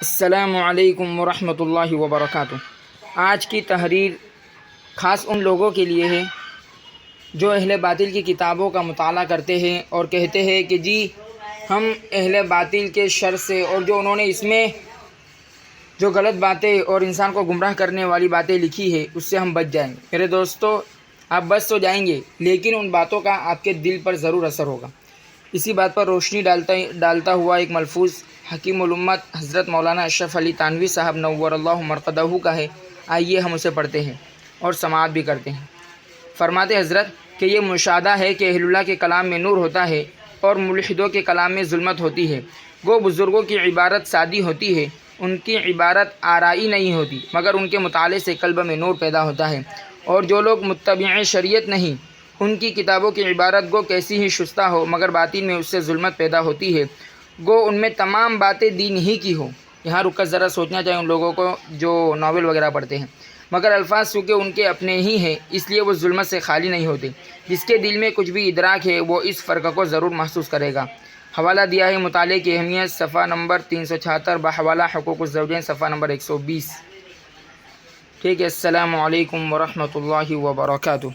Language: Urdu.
السلام علیکم ورحمۃ اللہ وبرکاتہ۔ آج کی تحریر خاص ان لوگوں کے لیے ہے جو اہل باطل کی کتابوں کا مطالعہ کرتے ہیں اور کہتے ہیں کہ جی ہم اہل باطل کے شر سے اور جو انہوں نے اس میں جو غلط باتیں اور انسان کو گمراہ کرنے والی باتیں لکھی ہے اس سے ہم بچ جائیں گے۔ میرے دوستو، آپ بچ تو جائیں گے لیکن ان باتوں کا آپ کے دل پر ضرور اثر ہوگا۔ اسی بات پر روشنی ڈالتا ہوا ایک ملفوظ حکیم الامت حضرت مولانا اشرف علی تھانوی صاحب نور اللہ مرقدہ کا ہے۔ آئیے ہم اسے پڑھتے ہیں اور سماعت بھی کرتے ہیں۔ فرماتے حضرت کہ یہ مشاہدہ ہے کہ اہل اللہ کے کلام میں نور ہوتا ہے اور ملحدوں کے کلام میں ظلمت ہوتی ہے۔ گو بزرگوں کی عبارت سادی ہوتی ہے، ان کی عبارت آرائی نہیں ہوتی، مگر ان کے مطالعے سے قلب میں نور پیدا ہوتا ہے۔ اور جو لوگ متبع شریعت نہیں، ان کی کتابوں کی عبارت گو کیسی ہی شستہ ہو مگر باطن میں اس سے ظلمت پیدا ہوتی ہے، گو ان میں تمام باتیں دین ہی کی ہو۔ یہاں رک کر ذرا سوچنا چاہیے ان لوگوں کو جو ناول وغیرہ پڑھتے ہیں، مگر الفاظ چونکہ ان کے اپنے ہی ہیں اس لیے وہ ظلمت سے خالی نہیں ہوتے۔ جس کے دل میں کچھ بھی ادراک ہے وہ اس فرق کو ضرور محسوس کرے گا۔ حوالہ دیا ہے مطالعے کی اہمیت، صفحہ نمبر 376 بحوالہ حقوق الزوجین، صفحہ نمبر 120۔ ٹھیک ہے، السلام علیکم ورحمۃ اللہ وبرکاتہ۔